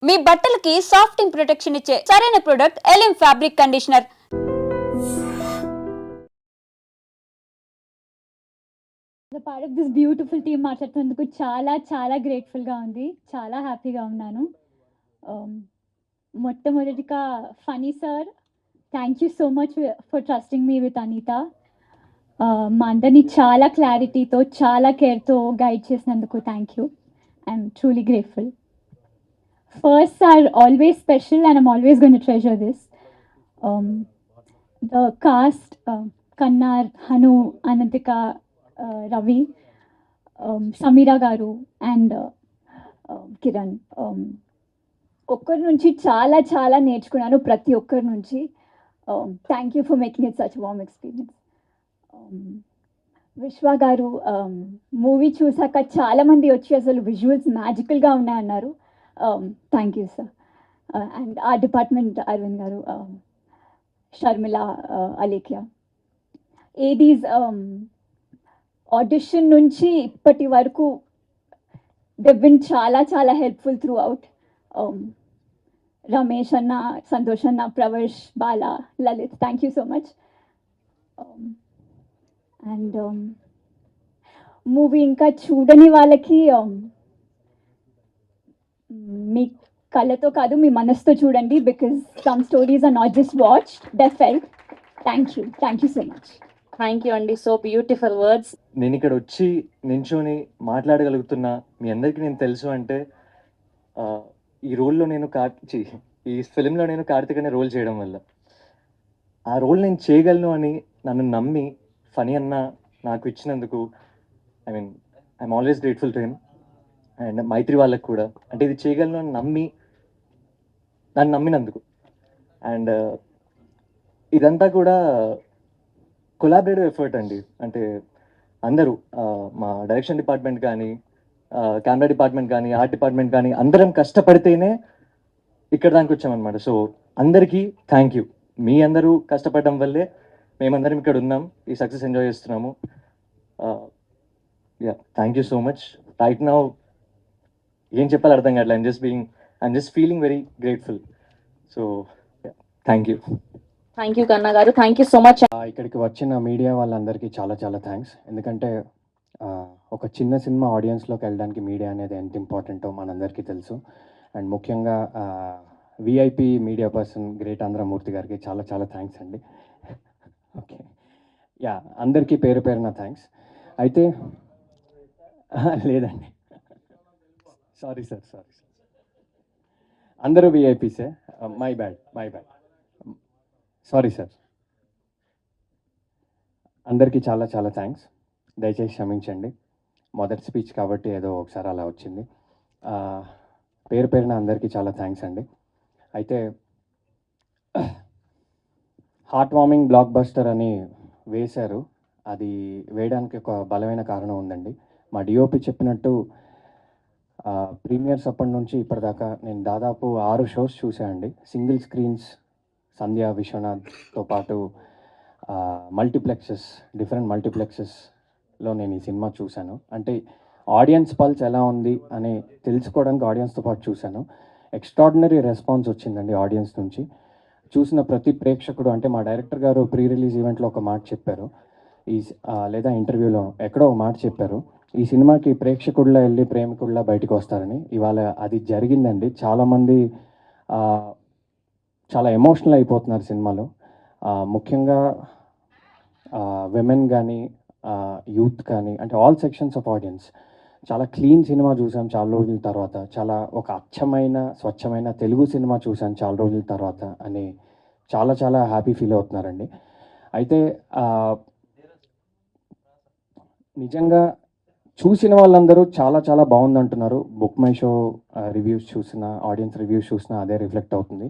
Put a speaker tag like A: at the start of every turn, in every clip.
A: మీ బట్టలకి సాఫ్టింగ్ ప్రొటెక్షన్ ఇచ్చే సరైన ప్రొడక్ట్ ఎలిమ్ fabric conditioner.
B: Part of this beautiful team మాట్లాడుతున్నందుకు చాలా చాలా గ్రేట్ఫుల్గా ఉంది, చాలా హ్యాపీగా ఉన్నాను. మొట్టమొదటిగా Phani sir, thank you so much for trusting me with Anitha. మా అందరినీ చాలా క్లారిటీతో చాలా కేర్తో గైడ్ చేసినందుకు thank you. I'm truly grateful. Firsts are always special and I'm always going to treasure this. The cast, Kannar, Hanu, Anantika, Ravi, Samira Garu and Kiran. ఒక్కరి నుంచి చాలా చాలా నేర్చుకున్నాను, ప్రతి ఒక్కరి నుంచి. Thank you for making it such warm experience. Vishwa garu, movie చూసాక చాలామంది వచ్చి అసలు విజువల్స్ మ్యాజికల్గా ఉన్నాయన్నారు. Thank you sir. అండ్ ఆ department Arvind garu, Sharmila, Alekhya, Aedes audition నుంచి ఇప్పటి వరకు దెవ్ బిన్ చాలా చాలా helpful through out. Ramesh anna, Santosh anna, Pravarsh, Bala, Lalith, thank you so much. And movie ఇంకా చూడని వాళ్ళకి మీ కళ్ళతో కాదు మీ మనసుతో చూడండి, because some stories are not just watched, they felt. Thank you so much.
C: Thank you అండి, సో బ్యూటిఫుల్ వర్డ్స్.
D: నేను ఇక్కడ వచ్చి నించొని మాట్లాడగలుగుతున్నా మీ అందరికీ నేను తెలుసు అంటే ఈ రోల్లో నేను ఈ ఫిలింలో నేను కార్తిక్ అనే రోల్ చేయడం వల్ల. ఆ రోల్ నేను చేయగలను అని నన్ను నమ్మి ఫనీ అన్న నాకు ఇచ్చినందుకు I'm always grateful to him. And Mythri వాళ్ళకి కూడా, అంటే ఇది చేయగలను అని నన్ను నమ్మినందుకు. అండ్ ఇదంతా కూడా కొలాబరేటివ్ ఎఫర్ట్ అండి. అంటే అందరూ మా డైరెక్షన్ డిపార్ట్మెంట్ కానీ, కెమెరా డిపార్ట్మెంట్ కానీ, ఆర్ట్ డిపార్ట్మెంట్ కానీ అందరం కష్టపడితేనే ఇక్కడ దానికి వచ్చామన్నమాట. సో అందరికీ థ్యాంక్ యూ. మీ అందరూ కష్టపడడం వల్లే మేమందరం ఇక్కడ ఉన్నాం, ఈ సక్సెస్ ఎంజాయ్ చేస్తున్నాము. Thank you so much. Right now ఏం చెప్పాలి అర్థం కావట్లేదు. I'm just feeling very grateful. So thank you.
C: Thank you కన్నా గారు, థ్యాంక్ యూ సో మచ్.
E: ఇక్కడికి వచ్చిన మీడియా వాళ్ళందరికీ చాలా చాలా థ్యాంక్స్. ఎందుకంటే ఒక చిన్న సినిమా ఆడియన్స్లోకి వెళ్ళడానికి మీడియా అనేది ఎంత ఇంపార్టెంటో మనందరికీ తెలుసు. అండ్ ముఖ్యంగా విఐపి మీడియా పర్సన్ గ్రేట్ ఆంధ్రమూర్తి గారికి చాలా చాలా థ్యాంక్స్ అండి. ఓకే, అందరికీ పేరు పేరున థ్యాంక్స్. అయితే లేదండి, సారీ సార్, అందరూ విఐపీసే, మై బ్యాడ్, సారీ సార్. అందరికీ చాలా చాలా థ్యాంక్స్. దయచేసి క్షమించండి, మొదటి స్పీచ్ కాబట్టి ఏదో ఒకసారి అలా వచ్చింది. పేరు పేరున అందరికీ చాలా థ్యాంక్స్ అండి. అయితే హార్ట్ వార్మింగ్ బ్లాక్ బస్టర్ అని వేశారు. అది వేయడానికి ఒక బలమైన కారణం ఉందండి. మా డిఓపి చెప్పినట్టు ప్రీమియర్స్ అప్పటి నుంచి ఇప్పటిదాకా నేను దాదాపు 6 షోస్ చూసానండి. సింగిల్ స్క్రీన్స్, సంధ్య, విశ్వనాథ్తో పాటు డిఫరెంట్ మల్టీప్లెక్సెస్లో నేను ఈ సినిమా చూశాను. అంటే ఆడియన్స్ పల్స్ ఎలా ఉంది అని తెలుసుకోవడానికి ఆడియన్స్తో పాటు చూశాను. ఎక్స్ట్రాడినరీ రెస్పాన్స్ వచ్చిందండి ఆడియన్స్ నుంచి. చూసిన ప్రతి ప్రేక్షకుడు, అంటే మా డైరెక్టర్ గారు ప్రీ రిలీజ్ ఈవెంట్లో ఒక మాట చెప్పారు, లేదా ఇంటర్వ్యూలో ఎక్కడో ఒక మాట చెప్పారు, ఈ సినిమాకి ప్రేక్షకుడిలా వెళ్ళి ప్రేమికుడిలా బయటకు వస్తారని. ఇవాళ అది జరిగిందండి. చాలామంది చాలా ఎమోషనల్ అయిపోతున్నారు సినిమాలో. ముఖ్యంగా విమెన్ కానీ, యూత్ కానీ, అంటే ఆల్ సెక్షన్స్ ఆఫ్ ఆడియన్స్. చాలా క్లీన్ సినిమా చూసాం చాలా రోజుల తర్వాత, చాలా ఒక అచ్చమైన స్వచ్ఛమైన తెలుగు సినిమా చూసాను చాలా రోజుల తర్వాత అని చాలా చాలా హ్యాపీ ఫీల్ అవుతున్నారండి. అయితే నిజంగా చూసిన వాళ్ళందరూ చాలా చాలా బాగుందంటున్నారు. బుక్ మై షో రివ్యూస్ చూసిన, ఆడియన్స్ రివ్యూస్ చూసినా అదే రిఫ్లెక్ట్ అవుతుంది.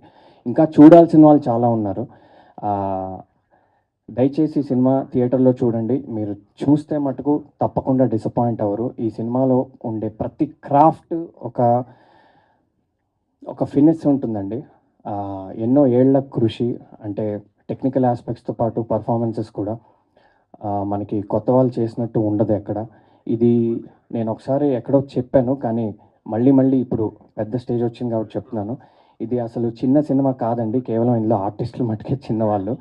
E: ఇంకా చూడాల్సిన వాళ్ళు చాలా ఉన్నారు. దయచేసి సినిమా థియేటర్లో చూడండి. మీరు చూస్తే మటుకు తప్పకుండా డిసప్పాయింట్ అవ్వరు. ఈ సినిమాలో ఉండే ప్రతి క్రాఫ్ట్ ఒక ఫినిష్ ఉంటుందండి. ఎన్నో ఏళ్ల కృషి, అంటే టెక్నికల్ ఆస్పెక్ట్స్తో పాటు పర్ఫార్మెన్సెస్ కూడా మనకి కొత్త వాళ్ళు చేసినట్టు ఉండదు ఎక్కడ. ఇది నేను ఒకసారి ఎక్కడో చెప్పాను, కానీ మళ్ళీ మళ్ళీ ఇప్పుడు పెద్ద స్టేజ్ వచ్చింది కాబట్టి చెప్తున్నాను, ఇది అసలు చిన్న సినిమా కాదండి, కేవలం ఇందులో ఆర్టిస్టులు మట్టుకే చిన్నవాళ్ళు.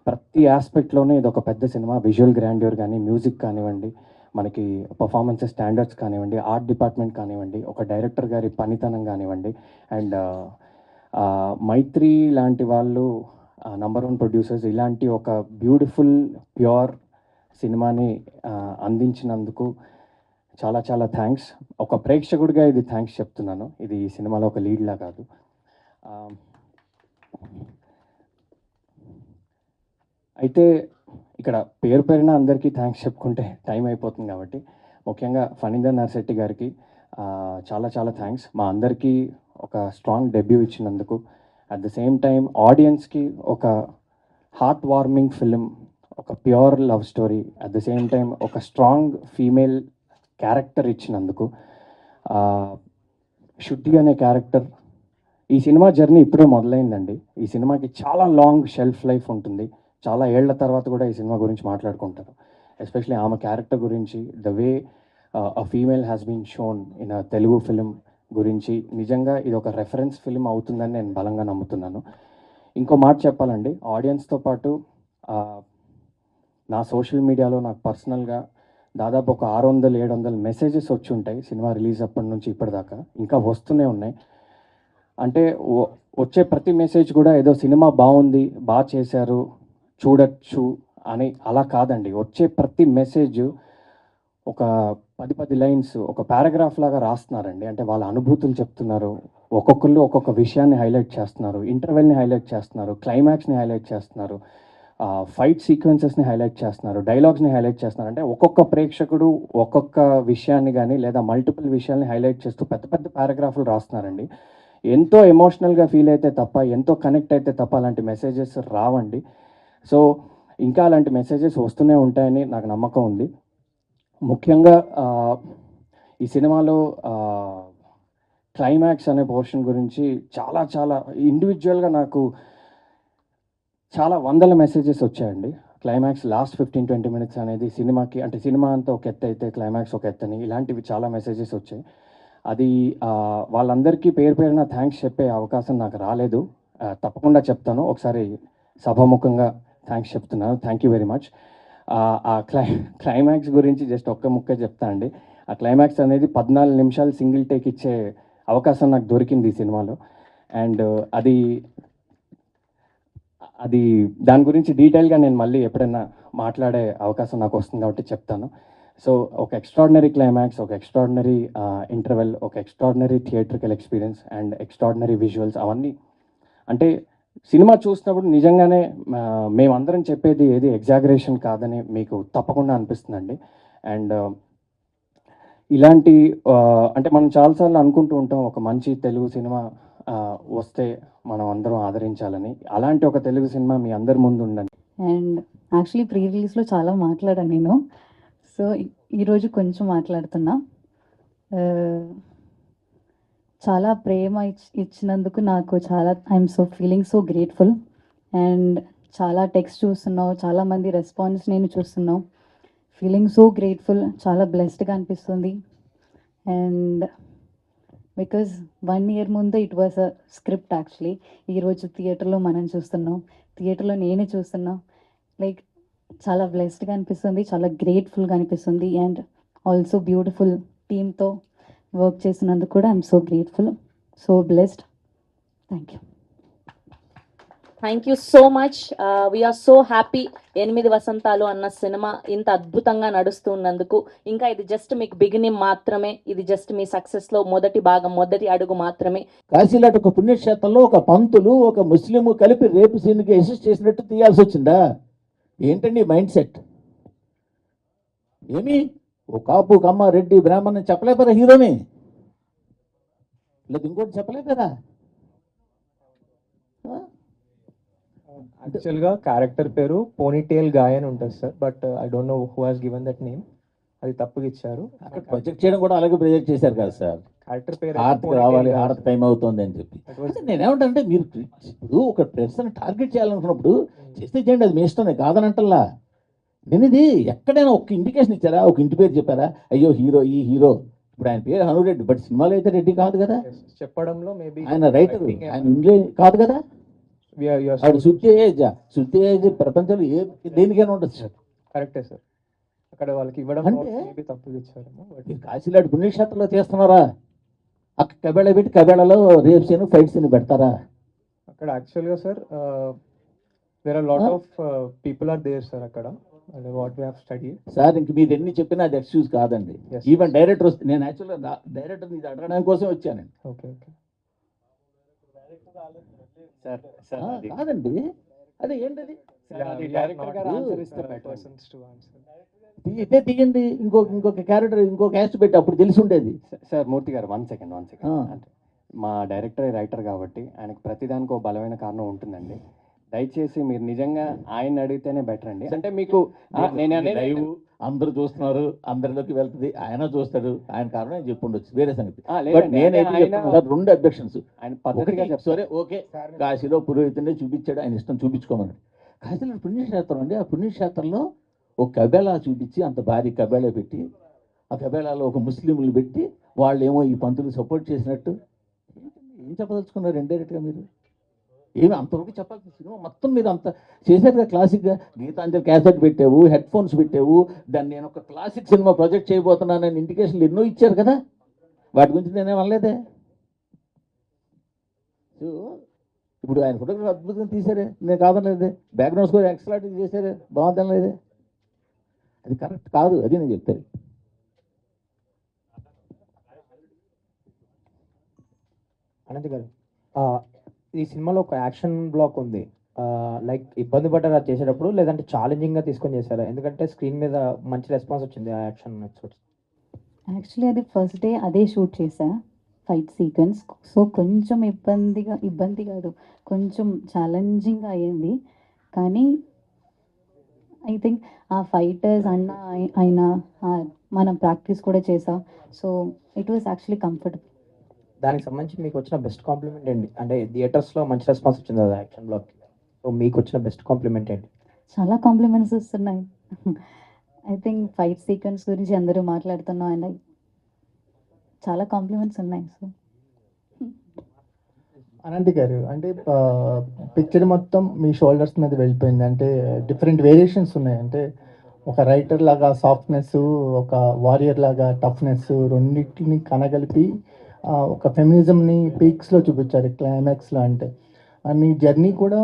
E: ప్రతి ఆస్పెక్ట్లోనే ఇది ఒక పెద్ద సినిమా. విజువల్ గ్రాండ్యూర్ కానీ, మ్యూజిక్ కానివ్వండి, మనకి పర్ఫార్మెన్సెస్ స్టాండర్డ్స్ కానివ్వండి, ఆర్ట్ డిపార్ట్మెంట్ కానివ్వండి, ఒక డైరెక్టర్ గారి పనితనం కానివ్వండి, అండ్ మైత్రి లాంటి వాళ్ళు నంబర్ 1 ప్రొడ్యూసర్స్ ఇలాంటి ఒక బ్యూటిఫుల్ ప్యూర్ సినిమాని అందించినందుకు చాలా చాలా థ్యాంక్స్. ఒక ప్రేక్షకుడిగా ఇది థ్యాంక్స్ చెప్తున్నాను, ఇది ఈ సినిమాలో ఒక లీడ్లా కాదు. అయితే ఇక్కడ పేరు పేరున అందరికీ థ్యాంక్స్ చెప్పుకుంటే టైం అయిపోతుంది కాబట్టి, ముఖ్యంగా ఫణీందర్ నర్శెట్టి గారికి చాలా చాలా థ్యాంక్స్. మా అందరికీ ఒక స్ట్రాంగ్ డెబ్యూ ఇచ్చినందుకు, అట్ ద సేమ్ టైం ఆడియన్స్కి ఒక హార్ట్ వార్మింగ్ ఫిలిం, ఒక pure love story, at the same time ఒక స్ట్రాంగ్ ఫీమేల్ క్యారెక్టర్ ఇచ్చినందుకు. శుద్ధి అనే క్యారెక్టర్, ఈ సినిమా జర్నీ ఇప్పుడే మొదలైందండి. ఈ సినిమాకి చాలా లాంగ్ షెల్ఫ్ లైఫ్ ఉంటుంది. చాలా ఏళ్ల తర్వాత కూడా ఈ సినిమా గురించి మాట్లాడుకుంటారు. ఎస్పెషలీ ఆమె క్యారెక్టర్ గురించి, the way a female has been shown in a Telugu film గురించి నిజంగా ఇది ఒక రెఫరెన్స్ ఫిలిం అవుతుందని నేను బలంగా నమ్ముతున్నాను. ఇంకో మాట చెప్పాలండి, ఆడియన్స్తో పాటు నా సోషల్ మీడియాలో నాకు పర్సనల్గా దాదాపు ఒక 600-700 మెసేజెస్ వచ్చి ఉంటాయి సినిమా రిలీజ్ అప్పటి నుంచి ఇప్పటిదాకా, ఇంకా వస్తూనే ఉన్నాయి. అంటే వచ్చే ప్రతి మెసేజ్ కూడా ఏదో సినిమా బాగుంది, బాగా చేశారు, చూడొచ్చు అని అలా కాదండి. వచ్చే ప్రతి మెసేజ్ ఒక 10 లైన్స్, ఒక పారాగ్రాఫ్ లాగా రాస్తున్నారండి. అంటే వాళ్ళ అనుభూతులు చెప్తున్నారు, ఒక్కొక్కళ్ళు ఒక్కొక్క విషయాన్ని హైలైట్ చేస్తున్నారు, ఇంటర్వెల్ని హైలైట్ చేస్తున్నారు, క్లైమాక్స్ని హైలైట్ చేస్తున్నారు, ఫైట్ సీక్వెన్సెస్ని హైలైట్ చేస్తున్నారు, డైలాగ్స్ని హైలైట్ చేస్తున్నారు. అంటే ఒక్కొక్క ప్రేక్షకుడు ఒక్కొక్క విషయాన్ని కానీ లేదా మల్టిపుల్ విషయాల్ని హైలైట్ చేస్తూ పెద్ద పెద్ద పారాగ్రాఫ్లు రాస్తున్నారండి. ఎంతో ఎమోషనల్గా ఫీల్ అయితే తప్ప, ఎంతో కనెక్ట్ అయితే తప్ప అలాంటి మెసేజెస్ రావండి. సో ఇంకా అలాంటి మెసేజెస్ వస్తూనే ఉంటాయని నాకు నమ్మకం ఉంది. ముఖ్యంగా ఈ సినిమాలో క్లైమాక్స్ అనే పోర్షన్ గురించి చాలా చాలా ఇండివిజువల్గా నాకు చాలా వందల మెసేజెస్ వచ్చాయండి. క్లైమాక్స్ లాస్ట్ 15-20 మినిట్స్ అనేది సినిమాకి, అంటే సినిమా అంతా ఒక ఎత్తు అయితే క్లైమాక్స్ ఒక ఎత్తని, ఇలాంటివి చాలా మెసేజెస్ వచ్చాయి. అది వాళ్ళందరికీ పేరు పేరున థ్యాంక్స్ చెప్పే అవకాశం నాకు రాలేదు. తప్పకుండా చెప్తాను, ఒకసారి సభాముఖంగా థ్యాంక్స్ చెప్తున్నాను. Thank you very much. ఆ క్లైమాక్స్ గురించి జస్ట్ ఒక్క ముక్కే చెప్తా అండి. ఆ క్లైమాక్స్ అనేది 14 నిమిషాలు సింగిల్ టేక్ ఇచ్చే అవకాశం నాకు దొరికింది ఈ సినిమాలో. అండ్ అది దాని గురించి డీటెయిల్గా నేను మళ్ళీ ఎప్పుడైనా మాట్లాడే అవకాశం నాకు వస్తుంది కాబట్టి చెప్తాను. సో ఒక ఎక్స్ట్రాడినరీ క్లైమాక్స్, ఒక ఎక్స్ట్రాడినరీ ఇంటర్వెల్, ఒక extraordinary theatrical experience and extraordinary visuals, అవన్నీ అంటే సినిమా చూసినప్పుడు నిజంగానే మేమందరం చెప్పేది ఏది ఎగ్జాగరేషన్ కాదని మీకు తప్పకుండా అనిపిస్తుందండి. అండ్ ఇలాంటి అంటే మనం చాలాసార్లు అనుకుంటూ ఉంటాం ఒక మంచి తెలుగు సినిమా వస్తే మనం అందరం ఆదరించాలని. అలాంటి ఒక తెలుగు సినిమా మీ అందరి ముందు ఉండండి.
F: అండ్ యాక్చువల్లీ ప్రీ రిలీజ్లో చాలా మాట్లాడాను నేను, సో ఈరోజు కొంచెం మాట్లాడుతున్నా. చాలా ప్రేమ ఇచ్చినందుకు నాకు చాలా I'm so feeling so grateful. And చాలా టెక్స్ట్ చూస్తున్నావు, చాలామంది రెస్పాన్స్ నేను చూస్తున్నావు, ఫీలింగ్ సో గ్రేట్ఫుల్, చాలా బ్లెస్డ్గా అనిపిస్తుంది. అండ్ బికాజ్ 1 year ముందు it was a script actually. ఈరోజు థియేటర్లో మనం చూస్తున్నాం, థియేటర్లో నేనే చూస్తున్నా. లైక్ చాలా బ్లెస్డ్గా అనిపిస్తుంది, చాలా గ్రేట్ఫుల్గా అనిపిస్తుంది. అండ్ ఆల్సో బ్యూటిఫుల్ టీమ్తో వర్క్ చేసినందుకు కూడా I'm so grateful, so blessed. Thank you.
C: Thank you so much. We're so happy 8 వసంతాలు అన్న సినిమా ఇంత అద్భుతంగా నడుస్తున్నందుకు. ఇంకా ఇది జస్ట్ మీకు బిగినింగ్ మాత్రమే, ఇది జస్ట్ మీ సక్సెస్లో మొదటి భాగం, మొదటి అడుగు మాత్రమే.
G: కాశీలాంటి ఒక పుణ్యక్షేత్రంలో ఒక పంతులు ఒక ముస్లిము కలిపి రేపు సీన్కి అసిస్ట్ చేసినట్టు తీయాల్సి వచ్చిందా? ఏంటండి మైండ్ సెట్? ఏమి ఓ కాపు కమ్మ రెడ్డి బ్రాహ్మణ్ చెప్పలేపారా హీరోని? లేదు ఇంకోటి చెప్పలేపారా?
H: యాక్చువల్గా క్యారెక్టర్ పేరు పోనీటేల్ గాయ్ అని ఉంటుంది sir, but I don't know who has given that name. అది తప్పుగా ఇచ్చారు.
G: అక్కడ ప్రొజెక్ట్ చేయడం కూడా అలాగే ప్రొజెక్ట్ చేశారు కదా సార్.
H: క్యారెక్టర్ పేరు
G: హారతికి రావాలి, హారతి టైం అవుతుంది అని చెప్పి. నేనేమంటే మీరు ఇప్పుడు ఒక పర్సన్ టార్గెట్ చేయాలనుకున్నప్పుడు చేస్తే చేయండి, అది మీ ఇష్టమే, కాదనంటల్లా. నేను ఇది ఎక్కడైనా ఒక ఇండికేషన్ ఇచ్చారా? ఒక ఇంటి పేరు చెప్పారా? అయ్యో హీరో, ఈ హీరో ఇప్పుడు ఆయన పేరు హనురెడ్డి, బట్ సినిమాలో అయితే రెడ్డి కాదు కదా.
H: Yes, చెప్పడంలో మేబీ
G: ఆయన రైటర్, ఆయన ఇంగ్లీష్ కాదు కదా. ఆవిడ శుద్ధి ఏజ్ ప్రపంచంలో దేనికైనా ఉండదు సార్.
H: కరెక్టే సార్, అక్కడ వాళ్ళకి ఇవ్వడం
G: అంటే-
H: మేబీ తప్పుగా ఇచ్చారేమో. బట్
G: ఈ కాశీలాంటి పుణ్యక్షేత్రంలో తీస్తున్నారా? అక్కడ కబేళ పెట్టి కబేళలో రేప్ సీన్ ఫైట్ సీన్ పెడతారా?
H: అక్కడ యాక్చువల్గా sir there are lot of people are there sir అక్కడ, what we have study.
G: Sir ఇంక మీరు ఎన్ని చెప్పినా అది ఎక్స్క్యూజ్ కాదండి.
H: Yes.
G: ఈవెన్ డైరెక్టర్ వస్తే, నేను యాక్చువల్గా డైరెక్టర్ ఇది అడగడానికి కోసం వచ్చాను.
H: Okay okay.
D: సార్ సార్ అది
G: కాదండి, అదే ఏంటది
E: డైరెక్టర్ గారు ఆన్సర్ ఇస్తే better.
H: Persons to answer.
G: ఇదే తీయండి, ఇంకొక క్యారెక్టర్ ఇంకో క్యాస్ట్ పెట్టి అప్పుడు తెలిసి ఉండేది.
E: సార్ మూర్తి గారు 1 సెకండ్
G: ఆ.
E: అంటే మా డైరెక్టర్ రైటర్ కాబట్టి ఆయనకు ప్రతిదానికి ఒక బలమైన కారణం ఉంటుందండి. దయచేసి మీరు నిజంగా ఆయన అడిగితేనే బెటర్ అండి. అంటే మీకు నేను అనేది
G: లైవ్ అందరూ చూస్తున్నారు, అందరిలోకి వెళ్తుంది, ఆయన చూస్తాడు, ఆయన కారణం ఆయన చెప్పి ఉండొచ్చు, వేరే సంగతి.
E: లేదండి,
G: బట్ నేనైతే
E: ఆయన-
G: చెప్తున్నా సార్, 2 అబ్జెక్షన్స్.
E: ఆయన పద్ధతిగా చెప్తారు.
G: సరే ఓకే, కాశీలో పురోహితుడిని చూపించాడు, ఆయన ఇష్టం చూపించుకోమన్నాడు. కాశీలో పుణ్యక్షేత్రం అండి, ఆ పుణ్యక్షేత్రంలో ఒక కబేళా చూపించి అంత భారీ కబేళా పెట్టి, ఆ కబేళాలో ఒక ముస్లింలు పెట్టి వాళ్ళు ఏమో ఈ పంతులు సపోర్ట్ చేసినట్టు ఏం చెప్పదలుచుకున్నారు ఇండైరెక్ట్గా మీరు? ఏమి అంతవరకు చెప్పాల్సిన సినిమా మొత్తం మీరు అంత చేశారుగా. క్లాసిక్గా గీతాంజలి క్యాసెట్ పెట్టావు, హెడ్ ఫోన్స్ పెట్టావు, దాన్ని నేను ఒక క్లాసిక్ సినిమా ప్రాజెక్ట్ చేయబోతున్నానని ఇండికేషన్లు ఎన్నో ఇచ్చారు కదా, వాటి గురించి నేనేం అనలేదే. సో ఇప్పుడు ఆయన ఫోటోగ్రఫీ అద్భుతంగా తీశారే, నేను కాదనలేదే. బ్యాక్గ్రౌండ్ స్కోర్ ఎక్సలెంట్ చేశారే, బాగుందనలేదే. అది కరెక్ట్ కాదు, అది నేను చెప్పాను.
H: అనంత్ గారు, ఈ సినిమాలో ఒక యాక్షన్ బ్లాక్ ఉంది. లైక్ ఇబ్బంది పడ్డారా చేసేటప్పుడు, లేదంటే ఛాలెంజింగ్గా తీసుకొని చేశారా? ఎందుకంటే స్క్రీన్ మీద మంచి రెస్పాన్స్ వచ్చింది ఆ యాక్షన్ ఎపిసోడ్స్.
F: యాక్చువల్లీ అది ఫస్ట్ డే అదే షూట్ చేశా, ఫైట్ సీక్వెన్స్. సో కొంచెం ఇబ్బంది కాదు, కొంచెం ఛాలెంజింగ్ అయ్యింది. కానీ ఐ థింక్ ఆ ఫైటర్స్ అయినా మనం ప్రాక్టీస్ కూడా చేసా. So it was actually comfortable.
H: దానికి సంబంధించి మీకు వచ్చిన బెస్ట్ కాంప్లిమెంట్ ఏంటి? అంటే థియేటర్స్లో మంచి రెస్పాన్స్ వచ్చింది కదా యాక్షన్ బ్లాక్కి, సో మీకు వచ్చిన బెస్ట్ కాంప్లిమెంట్ ఏంటి?
F: చాలా కాంప్లిమెంట్స్ వస్తున్నాయి. ఐ థింక్ ఫైట్ సీక్వెన్స్ గురించి అందరూ మాట్లాడుతున్నాం అండ్ చాలా కాంప్లిమెంట్స్ ఉన్నాయి. సో
I: అనంత్ గారు, అంటే పిక్చర్ మొత్తం మీ షోల్డర్స్ మీద వెళ్ళిపోయింది. అంటే డిఫరెంట్ వేరియేషన్స్ ఉన్నాయి. అంటే ఒక రైటర్ లాగా సాఫ్ట్నెస్, ఒక వారియర్ లాగా టఫ్నెస్, రెండింటిని కనగలిపి ఒక ఫెమినిజంని పీక్స్లో చూపించారు క్లైమాక్స్లో. అంటే మీ జర్నీ కూడా,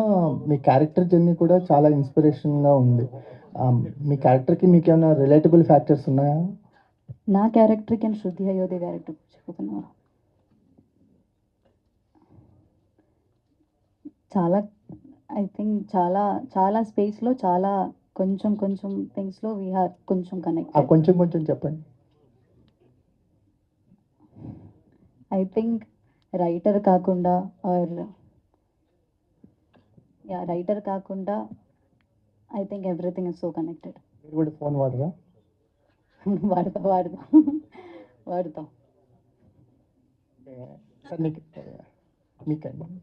I: మీ క్యారెక్టర్ జర్నీ కూడా చాలా ఇన్స్పిరేషన్గా ఉంది. మీ క్యారెక్టర్కి మీకు ఏమైనా రిలేటబుల్ ఫ్యాక్టర్స్ ఉన్నాయా?
F: నా క్యారెక్టర్కి అండ్ శృతి అయోధ్య క్యారెక్టర్ చెప్పుకున్నా చాలా, ఐ థింక్ చాలా స్పేస్లో, చాలా కొంచెం థింగ్స్లో వీఆర్ కొంచెం కనెక్ట్.
I: కొంచెం చెప్పండి.
F: ఐ థింక్ రైటర్ కాకుండా I think everything is so connected.
I: మీరు కూడా ఫోన్ వాడరా?
F: వాడతాం.
I: సార్ మీకు